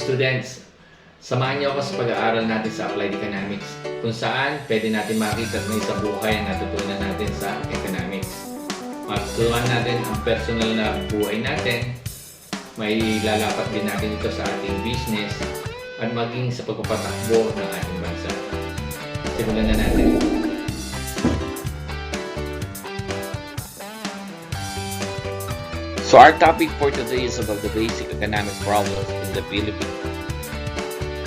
Students, samahan niyo ako sa pag-aaral natin sa Applied Economics, kung saan pwede natin makita at may sa buhay ang natutunan natin sa economics. Matutunan natin ang personal na buhay natin, may lalapat din natin ito sa ating business, at maging sa pagpapatakbo ng ating bansa. Simulan na natin. So our topic for today is about the basic economic problems in the Philippines.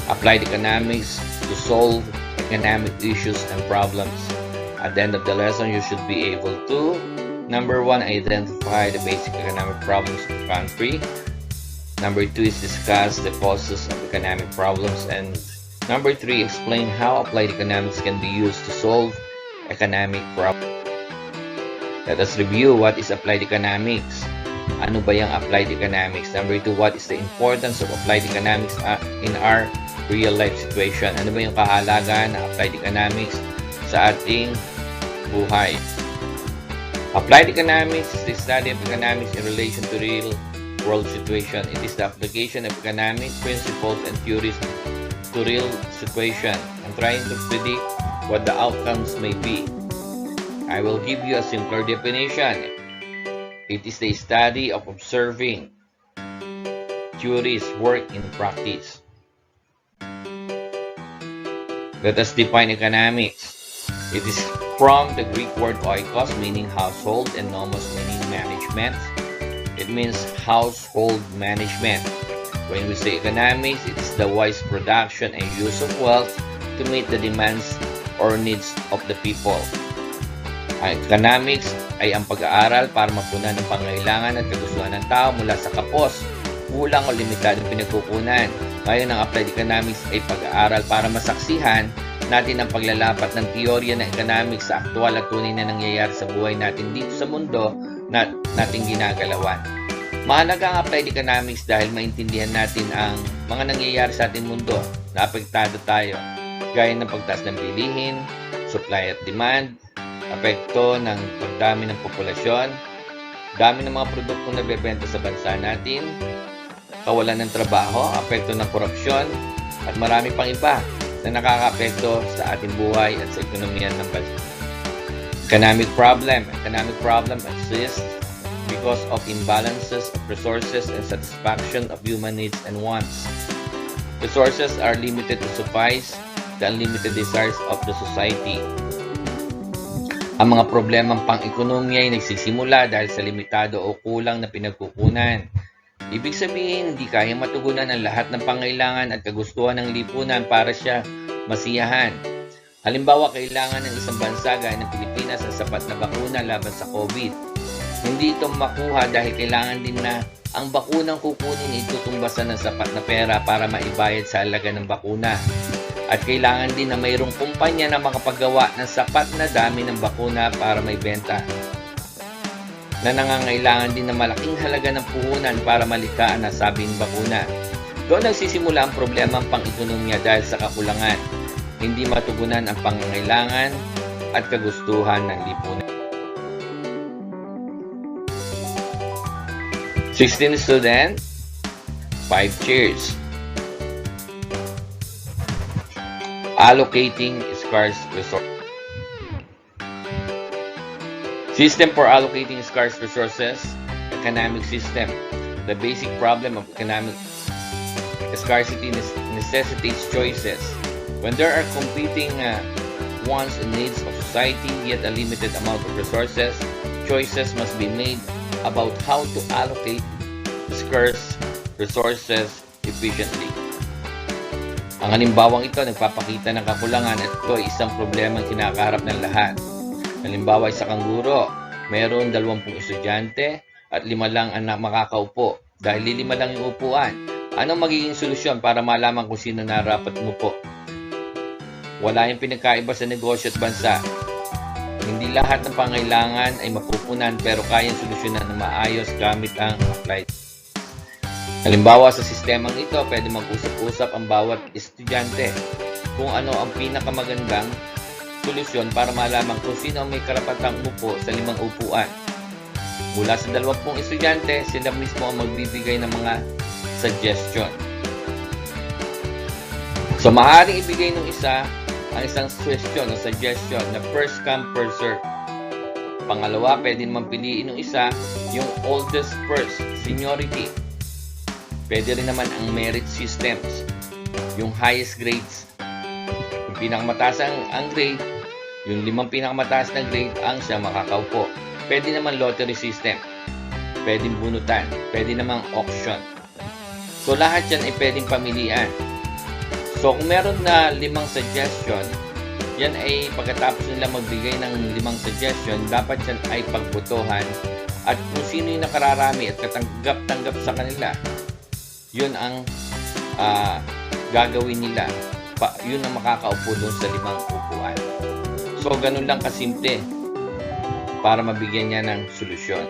Applied economics to solve economic issues and problems. At the end of the lesson, you should be able to, number 1, identify the basic economic problems of the country. Number 2 is discuss the causes of economic problems. And number 3, explain how applied economics can be used to solve economic problems. Let us review what is applied economics. Ano ba yung applied economics? Number 2, what is the importance of applied economics in our real life situation? Ano ba yung kahalagan ng applied economics sa ating buhay? Applied economics is the study of economics in relation to real world situation. It is the application of economic principles and theories to real situation and trying to predict what the outcomes may be. I will give you a simpler definition. It is the study of observing theories work in practice. Let us define economics. It is from the Greek word oikos, meaning household, and nomos, meaning management. It means household management. When we say economics, it is the wise production and use of wealth to meet the demands or needs of the people. Ang economics ay ang pag-aaral para mapunan ng pangangailangan at kagustuhan ng tao mula sa kapos, kulang o limitadong pinagkukunan. Ngayon, ang applied economics ay pag-aaral para masaksihan natin ang paglalapat ng teorya ng economics sa aktwal at tunay na nangyayari sa buhay natin dito sa mundo na nating ginagalawan. Mahalaga ang applied economics dahil maintindihan natin ang mga nangyayari sa ating mundo na apektado tayo, gaya ng pagtaas ng bilihin, supply at demand, apekto ng pagdami ng populasyon, dami ng mga produktong nabebenta sa bansa natin, kawalan ng trabaho, apekto ng korupsyon, at marami pang iba na nakakaapekto sa ating buhay at sa ekonomiya ng bansa. Economic problem exists because of imbalances of resources and satisfaction of human needs and wants. Resources are limited to suffice the unlimited desires of the society. Ang mga problemang pang-ekonomiya ay nagsisimula dahil sa limitado o kulang na pinagkukunan. Ibig sabihin, hindi kaya matugunan ang lahat ng pangailangan at kagustuhan ng lipunan para siya masiyahan. Halimbawa, kailangan ng isang bansa gaya ng Pilipinas ang sapat na bakuna laban sa COVID. Hindi ito makuha dahil kailangan din na ang bakunang kukunin itutumbasan ng sapat na pera para maibayad sa halaga ng bakuna. At kailangan din na mayroong kumpanya na makapagawa ng sapat na dami ng bakuna para may benta. Na nangangailangan din na malaking halaga ng puhunan para malikha ang nasabing bakuna. Doon nagsisimula ang problema ng pang-ekonomiya dahil sa kakulangan. Hindi matugunan ang pangangailangan at kagustuhan ng lipunan. 16 student, 5 cheers. Allocating scarce resources. System for allocating scarce resources. Economic system. The basic problem of economic scarcity necessitates choices. When there are competing wants and needs of society, yet a limited amount of resources, choices must be made about how to allocate scarce resources efficiently. Ang halimbawang ito nagpapakita ng kakulangan at ito ay isang problema ang kinakaharap ng lahat. Halimbawa, isa kang guro, mayroon 20 estudyante at 5 lang ang makakaupo dahil 5 lang yung upuan. Anong magiging solusyon para malaman kung sino narapat umupo? Wala yung pinagkaiba sa negosyo at bansa. Hindi lahat ng pangailangan ay mapupunan pero kayang solusyonan na maayos gamit ang applied. Halimbawa, sa sistemang ito, pwede mag-usap-usap ang bawat estudyante kung ano ang pinakamagandang solusyon para malaman kung sino ang may karapatang umupo sa 5 upuan. Mula sa 20 estudyante, sila mismo ang magbibigay ng mga suggestion. So, maaaring ibigay ng isa ang isang question o suggestion na first come, first serve. Pangalawa, pwede naman piliin ng isa yung oldest first, seniority. Pwede rin naman ang merit systems, yung highest grades. Yung pinakamataas ang grade, yung 5 pinakamataas na grade ang siya makakaupo. Pwede naman lottery system, pwedeng bunutan, pwede namang auction. So lahat yan ay pwedeng pamilian. So kung meron na 5 suggestion, yan ay pagkatapos nila magbigay ng 5 suggestion, dapat yan ay pagbotohan at kung sino yung nakararami at katanggap-tanggap sa kanila, yun ang gagawin nila. Yun ang makakaupo doon sa 5 upuan. So ganun lang kasimple para mabigyan niya ng solusyon.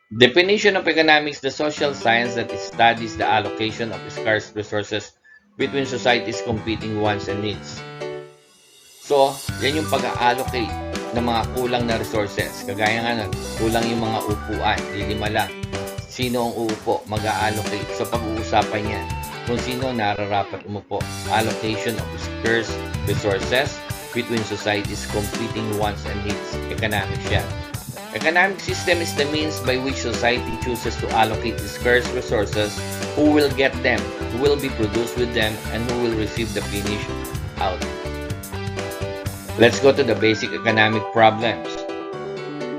Definition of economics: the social science that studies the allocation of scarce resources between societies' competing wants and needs. So, yan yung pag-allocate ng mga kulang na resources. Kagaya nga nun, kulang yung mga upuan, di 5 lang. Sino ang uupo? Mag-allocate. So, pag-uusapan yan kung sino nararapat umupo. Allocation of scarce resources between societies' competing wants and needs. Economics yan. Economic system is the means by which society chooses to allocate the scarce resources, who will get them, who will be produced with them, and who will receive the finished out. Let's go to the basic economic problems.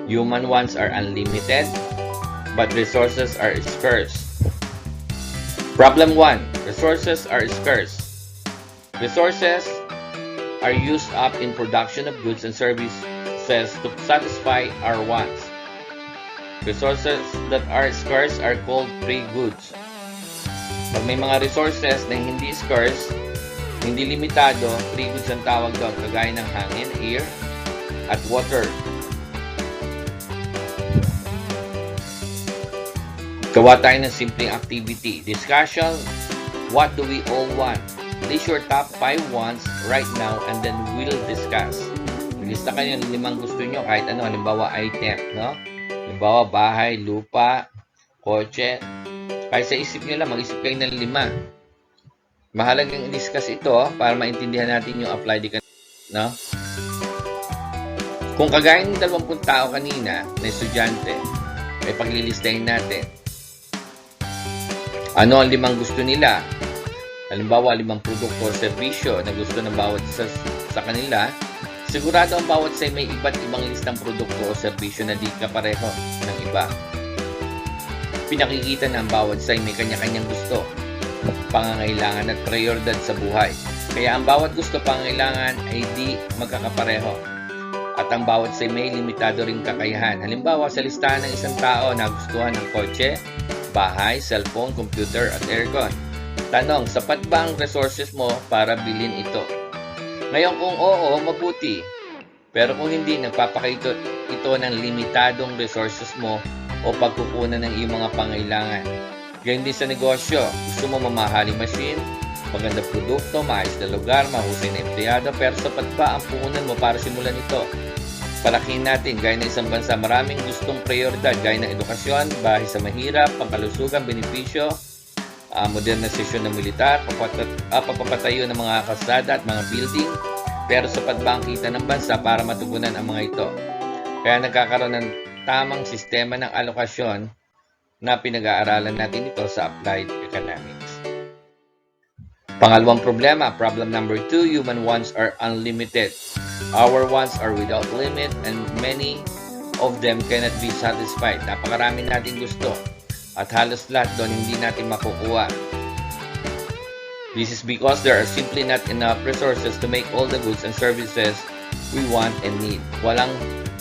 Human wants are unlimited, but resources are scarce. Problem 1. Resources are scarce. Resources are used up in production of goods and services to satisfy our wants. Resources that are scarce are called free goods. Pag may mga resources na hindi scarce, hindi limitado, free goods ang tawag doon, kagaya ng hangin, air, at water. Gawa tayo ng simpleng activity. Discussion: what do we all want? List your top 5 wants right now and then we'll discuss. Lista kayo ng 5 gusto nyo, kahit ano, halimbawa item, no? Halimbawa bahay, lupa, kotse. Kahit sa isip nyo lang, mag-isip kayo ng 5. Mahalagang i-discuss ito para maintindihan natin yung applied economics, no? Kung kagaya ng 20 tao kanina na estudyante, ay paglilistahin natin. Ano ang 5 gusto nila? Halimbawa, 5 produkto o serbisyo na gusto ng bawat isa sa kanila. Sigurado ang bawat sa may iba't ibang listang produkto o serbisyo na di kapareho ng iba. Pinakikita na ang bawat sa may kanya-kanyang gusto, pangangailangan at prioridad sa buhay. Kaya ang bawat gusto pangangailangan ay di magkakapareho. At ang bawat sa may limitado ring kakayahan. Halimbawa, sa listahan ng isang tao na gustuhan ng kotse, bahay, cellphone, computer at aircon. Tanong, sapat ba ang resources mo para bilhin ito? Ngayon kung oo, mabuti. Pero kung hindi, nagpapakita ito ng limitadong resources mo o pagkukunan ng iyong mga pangailangan. Ganyan din sa negosyo. Gusto mo mamahaling machine, maganda produkto, maayos na lugar, mahusay na empleyado, pero sapat ba ang puhunan mo para simulan ito? Palakihin natin, gaya ng isang bansa, maraming gustong prioridad, gaya ng edukasyon, bahay sa mahirap, pangkalusugan, benepisyo, modernisasyon ng militar, pagpapatayo ng mga kalsada at mga building, pero sapat ba ang kita ng bansa para matugunan ang mga ito? Kaya nagkakaroon ng tamang sistema ng alokasyon na pinag-aaralan natin ito sa applied economics. Pangalawang problema, problem number 2, human wants are unlimited. Our wants are without limit and many of them cannot be satisfied. Napakarami natin gusto. At halos lahat doon hindi natin makukuha. This is because there are simply not enough resources to make all the goods and services we want and need. Walang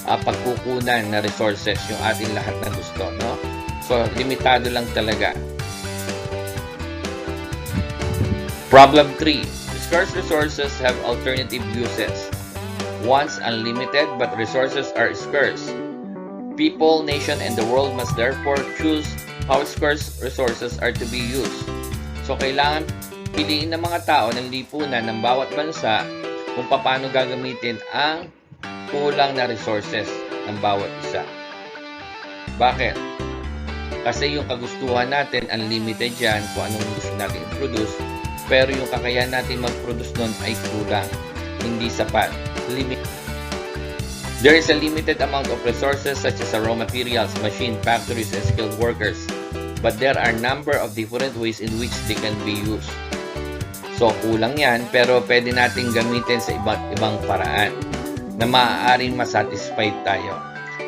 pagkukunan na resources yung ating lahat na gusto, no? So, limitado lang talaga. Problem 3. Scarce resources have alternative uses. Once unlimited, but resources are scarce. People, nation, and the world must therefore choose how scarce resources are to be used. So, kailangan piliin ng mga tao ng lipunan ng bawat bansa kung paano gagamitin ang kulang na resources ng bawat isa. Bakit? Kasi yung kagustuhan natin, unlimited yan, kung anong gusto natin i-produce. pero yung kakayahan natin mag-produce nun ay kulang, hindi sapat. There is a limited amount of resources such as raw materials, machine, factories, and skilled workers. But there are a number of different ways in which they can be used. So, kulang yan, pero pwede natin gamitin sa iba't ibang paraan na maaaring masatisfy tayo.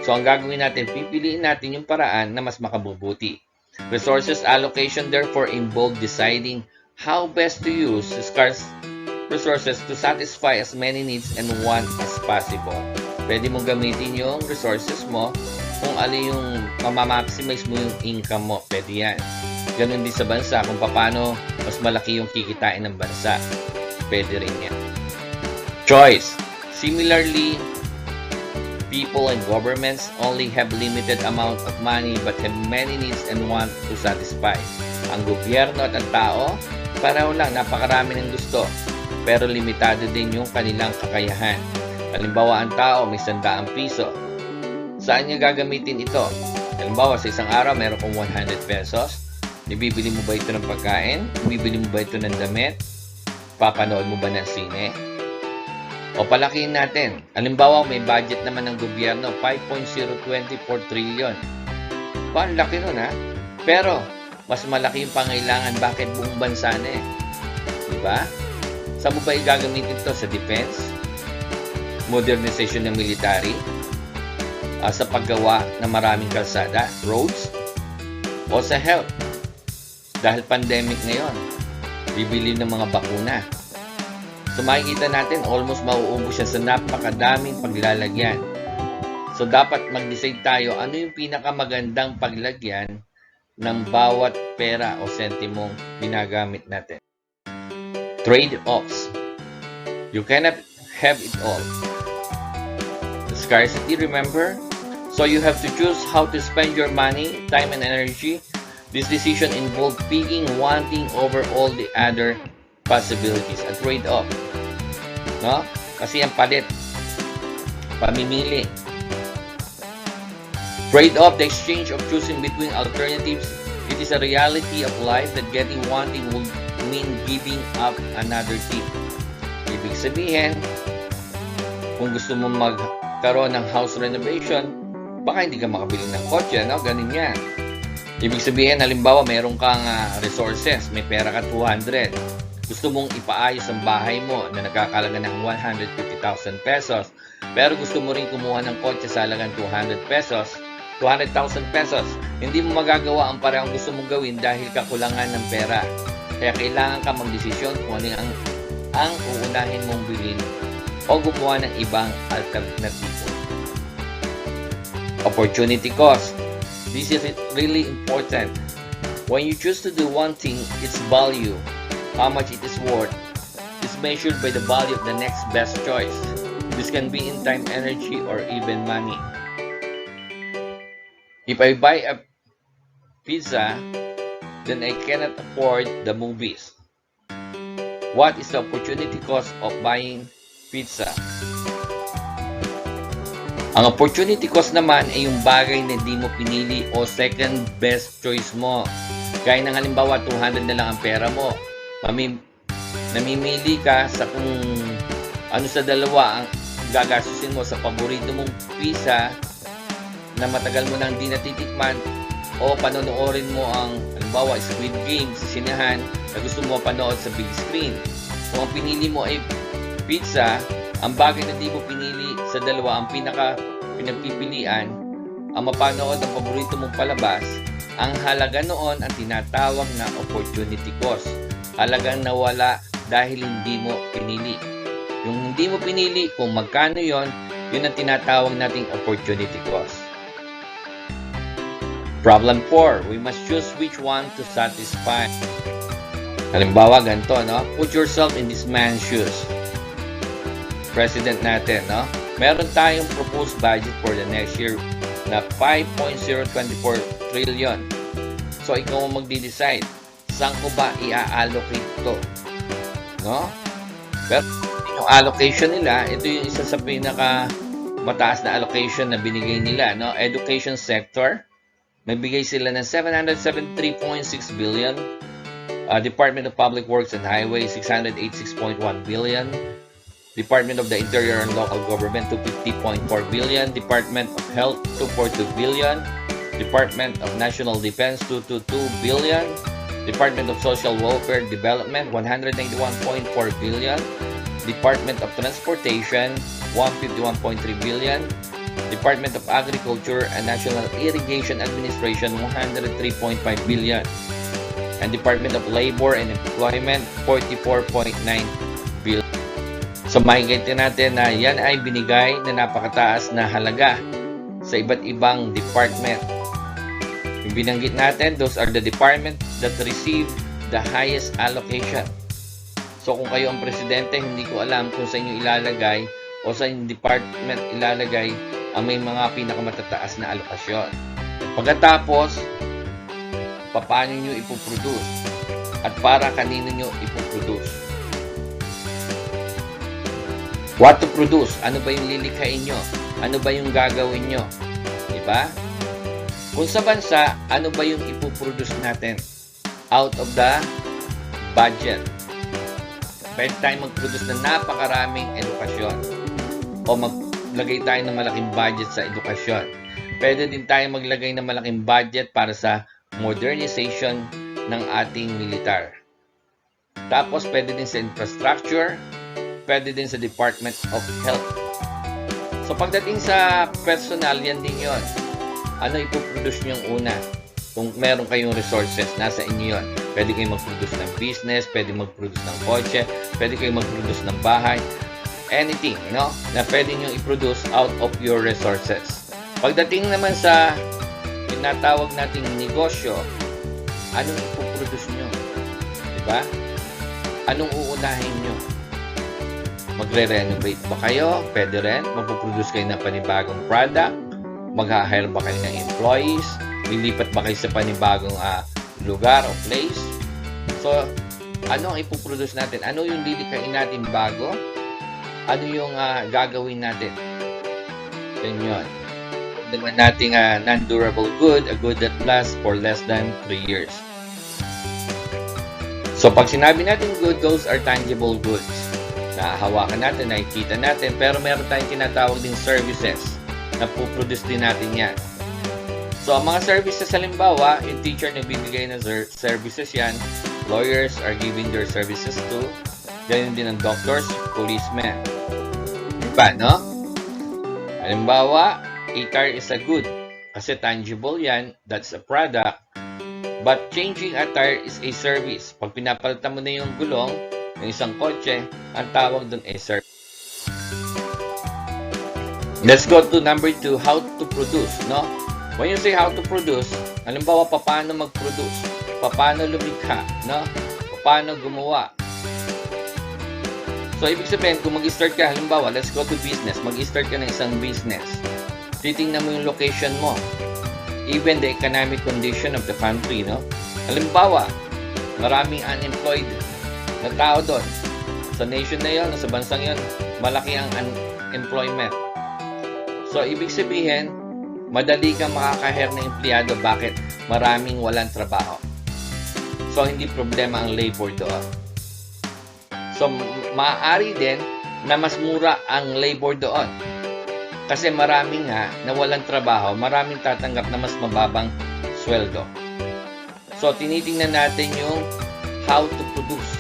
So, ang gagawin natin, pipiliin natin yung paraan na mas makabubuti. Resources allocation therefore involve deciding how best to use scarce resources to satisfy as many needs and wants as possible. Pwede mong gamitin yung resources mo kung alin yung mamamaximize mo yung income mo. Pwede yan. Ganun din sa bansa kung paano mas malaki yung kikitain ng bansa. Pwede rin yan. Choice. Similarly, people and governments only have limited amount of money but have many needs and want to satisfy. Ang gobyerno at ang tao, pareho lang, napakarami ng gusto. Pero limitado din yung kanilang kakayahan. Halimbawa, ang tao may 100 piso. Saan niya gagamitin ito? Halimbawa, sa isang araw, meron kong 100 pesos. Ibibili mo ba ito ng pagkain? Ibibili mo ba ito ng damit? Papanood mo ba ng sine? O palakihin natin. Halimbawa, may budget naman ng gobyerno, 5.024 trillion. Ang laki nun, ha? Pero, mas malaki yung pangailangan. Bakit buong bansa na eh? Diba? Saan mo ba igagamitin ito? Sa defense? Modernization ng military? Sa paggawa ng maraming kalsada? Roads? O sa health? Dahil pandemic ngayon, bibili ng mga bakuna. So makikita natin, almost mauubos siya sa napakadaming paglalagyan. So dapat mag-decide tayo ano yung pinakamagandang paglagyan ng bawat pera o sentimong ginagamit natin. Trade-offs. You cannot have it all. Scarcity, remember? So you have to choose how to spend your money, time, and energy. This decision involved picking one thing over all the other possibilities. A trade-off. No? Kasi ang palit. Pamimili. Trade-off, the exchange of choosing between alternatives. It is a reality of life that getting one thing will mean giving up another thing. Ibig sabihin, kung gusto mo magkaroon ng house renovation, baka hindi ka makabili ng kotse, no? Ganun yan. Ibig sabihin, halimbawa, mayroon kang resources, may pera ka 200. Gusto mong ipaayos ang bahay mo na nagkakalaga ng 150,000 pesos, pero gusto mo rin kumuha ng kotse sa halagang 200,000 pesos. Hindi mo magagawa ang parehong gusto mong gawin dahil kakulangan ng pera. Kaya kailangan ka magdesisyon kung ano ang uunahin mong bilhin o gumawa ng ibang alternatibo. Opportunity cost. This is really important. When you choose to do one thing, its value, how much it is worth, is measured by the value of the next best choice. This can be in time, energy, or even money. If I buy a pizza, then I cannot afford the movies. What is the opportunity cost of buying pizza? Ang opportunity cost naman ay yung bagay na hindi mo pinili o second best choice mo. Gaya ng halimbawa, 200 na lang ang pera mo. Namimili ka sa kung ano sa dalawa ang gagastusin mo sa paborito mong pizza na matagal mo nang di natitikman o panonoorin mo ang halimbawa Squid Game sa sinehan na gusto mo panood sa big screen. Kung ang pinili mo ay pizza, ang bagay na di mo pinili sa dalawa, ang pinagpipilian, ang mapanood ang paborito mong palabas, ang halaga noon ang tinatawag na opportunity cost. Halagang nawala dahil hindi mo pinili. Yung hindi mo pinili, kung magkano yon, yun ang tinatawag nating opportunity cost. Problem 4. We must choose which one to satisfy. Halimbawa, ganito, no? Put yourself in this man's shoes. President natin, no? Meron tayong proposed budget for the next year na 5.024 trillion. So, ikaw ang magde-decide. Saan ko ba i-allocate ito? No? Pero, yung allocation nila, ito yung isa sa pinaka mataas na allocation na binigay nila, no? Education sector, nagbigay sila ng 773.6 billion. Department of Public Works and Highways, 686.1 billion. Department of the Interior and Local Government, 250.4 billion. Department of Health, 242 billion. Department of National Defense, 222 billion. Department of Social Welfare Development, 191.4 billion. Department of Transportation, 151.3 billion. Department of Agriculture and National Irrigation Administration, 103.5 billion. And Department of Labor and Employment, 44.9 billion. So makikita natin na yan ay binigay na napakataas na halaga sa iba't ibang department. Yung binanggit natin, those are the departments that receive the highest allocation. So kung kayo ang presidente, hindi ko alam kung sa inyo ilalagay o sa inyong department ilalagay ang may mga pinakamatataas na alokasyon. Pagkatapos, paano nyo ipoproduce at para kanino nyo ipoproduce. What to produce? Ano ba yung lilikhain nyo? Ano ba yung gagawin nyo? Diba? Kung sa bansa, ano ba yung ipoproduce natin out of the budget? Pwede tayo mag-produce ng napakaraming edukasyon o maglagay tayo ng malaking budget sa edukasyon. Pwede din tayo maglagay ng malaking budget para sa modernization ng ating militar. Tapos, pwede din sa infrastructure, pwede din sa Department of Health. So, pagdating sa personal, yan din yun. Ano ipoproduce nyo yung una? Kung meron kayong resources, nasa inyo yun. Pwede kayong mag-produce ng business, pwede mag-produce ng kotse, pwede kayong mag-produce ng bahay, anything, no? Na pwede nyo i-produce out of your resources. Pagdating naman sa tinatawag nating negosyo, anong ipoproduce nyo? Diba? Anong uunahin nyo? Magre-renovate ba kayo? Pwede rin. Magpuproduce kayo ng panibagong product? Mag-hire ba kayo ng employees? Lilipat ba kayo sa panibagong lugar o place? So, ano ang ipoproduce natin? Ano yung lilikhain natin bago? Ano yung gagawin natin? Yan yun. Naman nating non-durable good, a good that lasts for less than 3 years. So, pag sinabi natin good, those are tangible goods. Nahahawakan natin, nakikita natin, pero meron tayong tinatawag ding services na puproduce din natin yan. So, ang mga services, halimbawa, yung teacher nagbibigay ng services yan, lawyers are giving their services to, ganyan din ang doctors, policemen. Diba, no? Halimbawa, a car is a good kasi tangible yan, that's a product. But changing a tire is a service. Pag pinapalitan mo na yung gulong ng isang kotse, ang tawag doon ay service. Let's go to number 2, how to produce, no? When you say how to produce, halimbawa, paano mag-produce? Paano lumikha, no? Paano gumawa? So, ibig sabihin, kung mag-start ka, halimbawa, let's go to business. Mag-start ka ng isang business. Titingnan mo yung location mo. Even the economic condition of the country, no? Halimbawa, maraming unemployed na tao doon. Sa nation na yun, sa bansang yun, malaki ang unemployment. So, ibig sabihin, madali kang makaka-hire na empleyado. Bakit? Maraming walang trabaho. So, hindi problema ang labor doon. So, maaari din na mas mura ang labor doon. Kasi maraming nga na walang trabaho, maraming tatanggap na mas mababang sweldo. So, tinitingnan natin yung how to produce.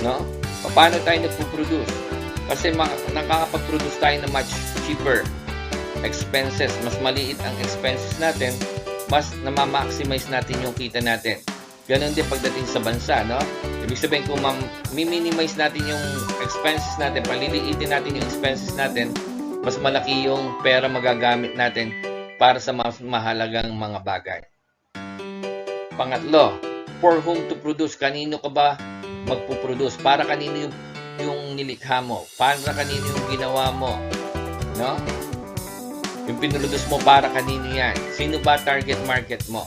No? Paano tayo nagpo-produce? Kasi nakakapag-produce tayo na much cheaper expenses. Mas maliit ang expenses natin, mas namamaximize natin yung kita natin. Ganon din pagdating sa bansa, no? Ibig sabihin, kung minimize natin yung expenses natin, paliliitin natin yung expenses natin, mas malaki yung pera magagamit natin para sa mas mahalagang mga bagay. Pangatlo, for whom to produce? Kanino ka ba magpuproduce? Para kanino yung nilikha mo? Para kanino yung ginawa mo? No? Yung pinroduce mo, para kanino yan? Sino ba target market mo?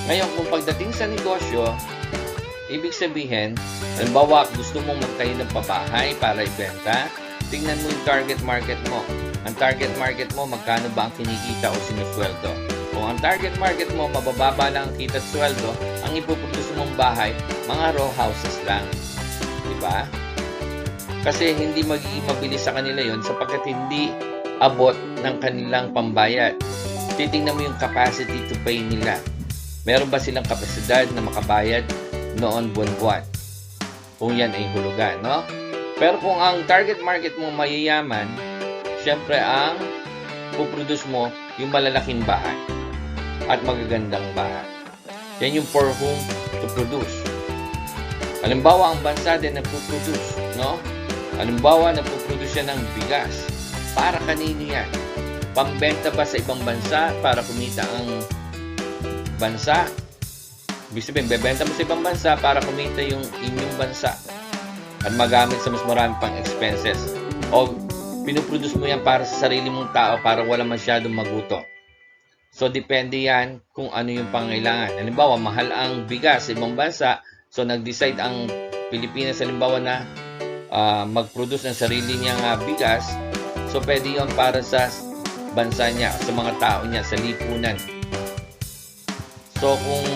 Ngayon, kung pagdating sa negosyo, ibig sabihin, halimbawa, gusto mong magtayo ng pabahay para ibenta, tingnan mo yung target market mo. Ang target market mo, magkano ba ang kinikita o sinusweldo? Kung Kung ang target market mo, mabababa lang ang kita at sweldo, ang ipoproduce mong bahay, mga row houses lang. Diba? Kasi hindi magiging mabilis sa kanila yon sapagkat hindi abot ng kanilang pambayad. Titingnan mo yung capacity to pay nila. Meron ba silang kapasidad na makabayad noon buwan-buwan? Kung yan ay hulugan, no? Pero kung ang target market mo mayayaman, syempre ang puproduce mo yung malalaking bahay at magagandang bahay. Yan yung for whom to produce. Halimbawa, ang bansa din nagpuproduce, no? Halimbawa, nagpuproduce siya ng bigas. Para kanino yan? Pambenta ba sa ibang bansa para kumita ang bansa? Ibig sabihin, bebenta mo sa ibang bansa para kumita yung inyong bansa at magamit sa mas marami pang expenses. O pinuproduce mo yan para sa sarili mong tao para wala masyadong maguto. So, depende yan kung ano yung pangailangan. Halimbawa, mahal ang bigas sa ibang bansa. So, nag-decide ang Pilipinas, halimbawa, na mag-produce ng sarili niyang bigas. So, pwede yun para sa bansa niya, sa mga tao niya, sa lipunan. So, kung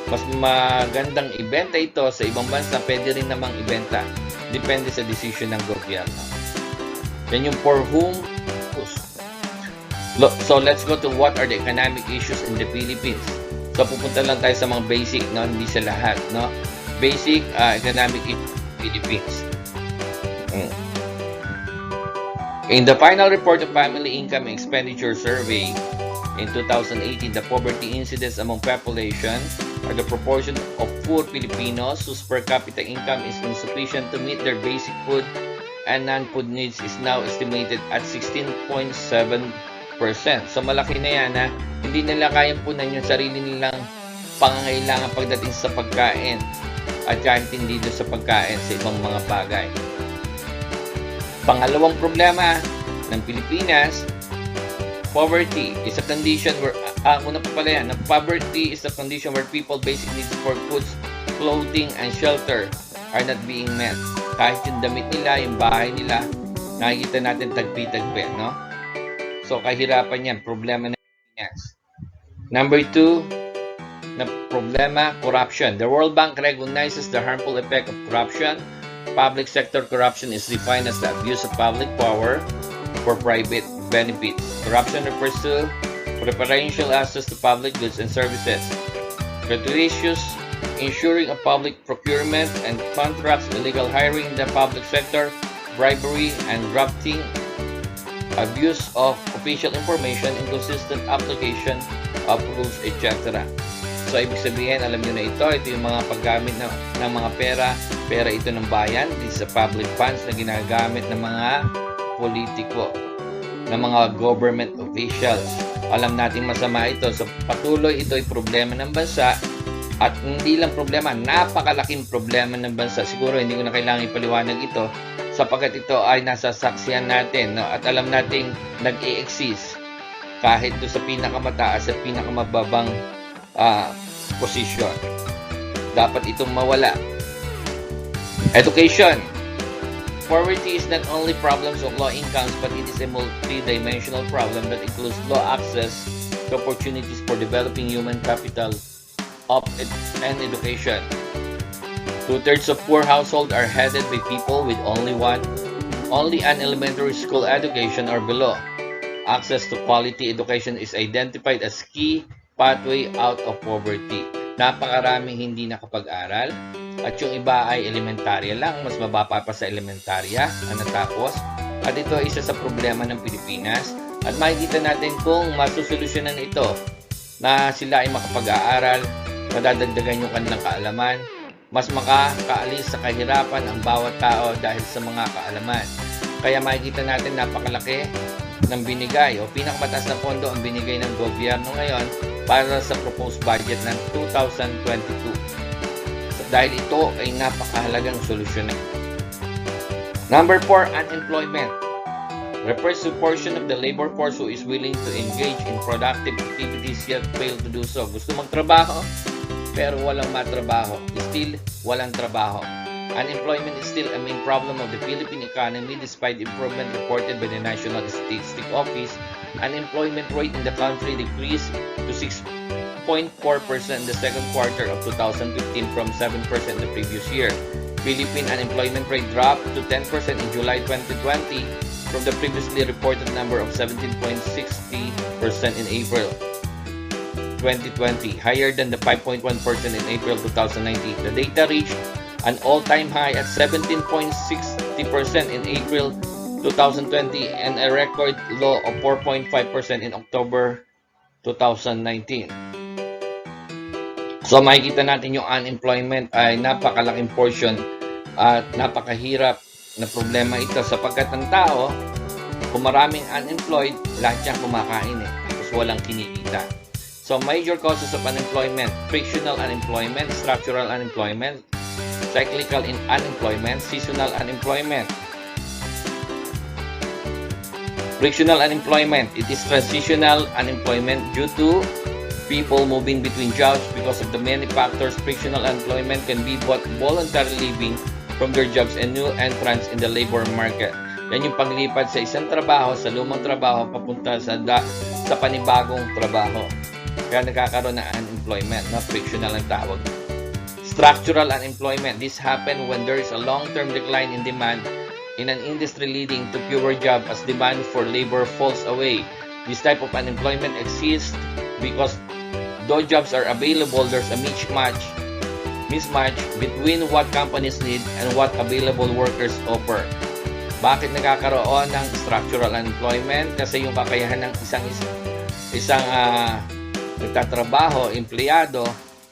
mas magandang ibenta ito sa ibang bansa, pwede rin namang ibenta. Depende sa decision ng gobyerno. Yan yung for whom. So, let's go to what are the economic issues in the Philippines. So, pupunta lang tayo sa mga basic, no? Hindi sa lahat, no? Basic economic issues in the Philippines. In the final report of Family Income and Expenditure Survey in 2018, the poverty incidence among population, or the proportion of poor Filipinos whose per capita income is insufficient to meet their basic food and non-food needs, is now estimated at 16.7%. So malaki na yan, ha? Hindi nila kayang punan yung sarili nilang pangangailangan pagdating sa pagkain at kahit hindi doon sa pagkain sa ibang mga bagay. Pangalawang problema ng Pilipinas, poverty is a condition where, poverty is a condition where people basic needs for foods, clothing, and shelter are not being met. Kahit yung damit nila, yung bahay nila, nakikita natin tagpi-tagpi, no? So, kahirapan yan, problema ng Pilipinas. Number 2, na problema, corruption. The World Bank recognizes the harmful effect of corruption. Public sector corruption is defined as the abuse of public power for private benefits. Corruption refers to preferential access to public goods and services, gratuitous ensuring of public procurement and contracts, illegal hiring in the public sector, bribery and drafting, abuse of official information, inconsistent application of rules, etc. So, ibig sabihin, alam nyo na ito yung mga paggamit ng mga pera ito ng bayan, sa public funds na ginagamit ng mga politiko, ng mga government officials. Alam natin masama ito. So, patuloy ito ay problema ng bansa at hindi lang problema, napakalaking problema ng bansa. Siguro hindi ko na kailangan ipaliwanag ito sapagkat ito ay nasa saksihan natin, no? At alam nating nag-i-exist kahit doon sa pinakamataas at pinakamababang posisyon. Dapat itong mawala. Education. Poverty is not only problems of low incomes, but it is a multi-dimensional problem that includes low access to opportunities for developing human capital and education. 2/3 of poor households are headed by people with only an elementary school education or below. Access to quality education is identified as key pathway out of poverty. Napakaraming hindi nakapag-aral at yung iba ay elementarya lang, mas mababa pa sa elementarya ang natapos. At ito ay isa sa problema ng Pilipinas at makikita natin kung masusolusyonan ito na sila ay makapag-aaral, madadagdagan yung kanilang kaalaman, mas makakaalis sa kahirapan ang bawat tao dahil sa mga kaalaman. Kaya makikita natin napakalaki ng binigay o pinakamataas na pondo ang binigay ng gobyerno ngayon para sa proposed budget ng 2022. Dahil ito ay napakahalagang solusyon. Number 4, unemployment. Refers to portion of the labor force who is willing to engage in productive activities yet fail to do so. Gusto magtrabaho pero walang matrabaho. Still, walang trabaho. Unemployment is still a main problem of the Philippine economy despite improvement reported by the National Statistics Office. Unemployment rate in the country decreased to 6.4% in the second quarter of 2015 from 7% the previous year. Philippine unemployment rate dropped to 10% in July 2020 from the previously reported number of 17.60% in April 2020, higher than the 5.1% in April 2019. The data reached an all-time high at 17.60% in April 2020 and a record low of 4.5% in October 2019. So makikita natin yung unemployment ay napakalaking portion at napakahirap na problema ito sapagkat ang tao, kung maraming unemployed, lahat siyang kumakain tapos walang kinikita. So major causes of unemployment: frictional unemployment, structural unemployment, cyclical unemployment, seasonal unemployment. Frictional unemployment, it is transitional unemployment due to people moving between jobs because of the many factors. Frictional unemployment can be both voluntarily leaving from their jobs and new entrants in the labor market. Yan yung paglipat sa isang trabaho, sa lumang trabaho, papunta sa panibagong trabaho. Kaya nagkakaroon ng unemployment, na frictional ang tawag. Structural unemployment, this happens when there is a long-term decline in demand in an industry leading to fewer jobs as demand for labor falls away. This type of unemployment exists because though jobs are available, there's a mismatch between what companies need and what available workers offer. Bakit nagkakaroon ng structural unemployment? Kasi yung kakayahan ng isang nagtatrabaho, empleyado,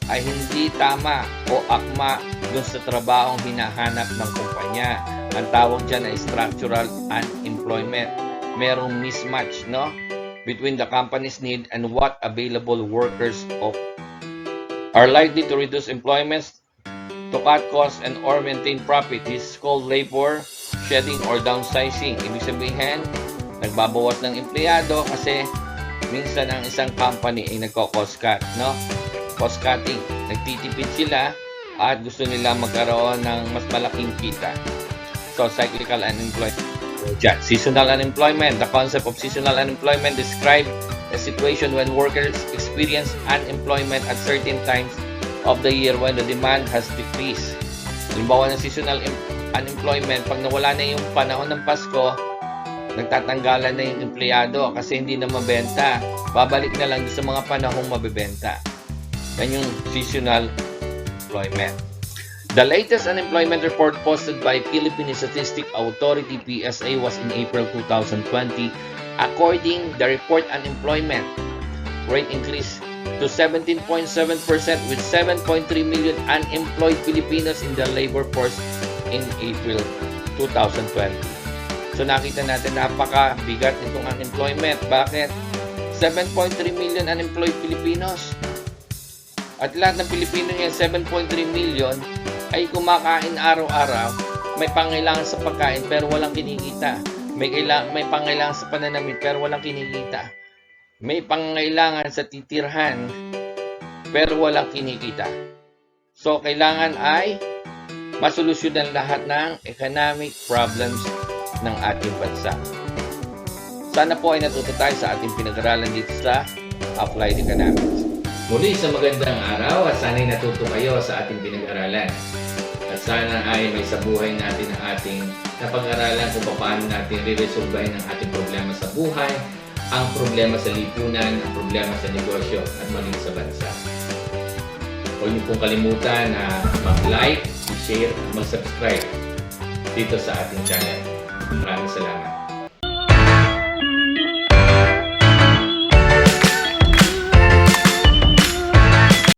ay hindi tama o akma dun sa trabahong hinahanap ng kumpanya. Ang tawag dyan ay structural unemployment. Merong mismatch, no? Between the company's need and what available workers are likely to reduce employments to cut costs and or maintain profit. This is called labor shedding or downsizing. Ibig sabihin, nagbabawas ng empleyado kasi minsan ang isang company ay nagko-cost cut, no? Cost cutting. Nagtitipid sila at gusto nila magkaroon ng mas malaking kita. So, cyclical unemployment. Seasonal unemployment. The concept of seasonal unemployment describes a situation when workers experience unemployment at certain times of the year when the demand has decreased. Halimbawa ng seasonal unemployment, pag nawala na yung panahon ng Pasko, nagtatanggalan na yung empleyado kasi hindi na mabenta. Babalik na lang sa mga panahong mabibenta. Yan yung seasonal employment. The latest unemployment report posted by Philippine Statistics Authority PSA was in April 2020. According the report, unemployment rate increased to 17.7% with 7.3 million unemployed Filipinos in the labor force in April 2020. So nakita natin napakabigat nitong unemployment. Bakit? 7.3 million unemployed Filipinos. At lahat ng Pilipino yan, 7.3 million, ay kumakain araw-araw, may pangailangan sa pagkain pero walang kinikita. May pangailangan sa pananamit pero walang kinikita. May pangailangan sa titirhan pero walang kinikita. So, kailangan ay masolusyonan lahat ng economic problems ng ating bansa. Sana po ay natuto tayo sa ating pinag-aralan dito sa Applied Economics. Muli sa magandang araw at sana'y natuto kayo sa ating pinag-aralan. At sana ay may sa buhay natin ang ating napag-aralan kung paano natin re-resolvehin ang ating problema sa buhay, ang problema sa lipunan, ang problema sa negosyo at maging sa bansa. Huwag niyo pong kalimutan na mag-like, i-share at mag-subscribe dito sa ating channel. Maraming salamat.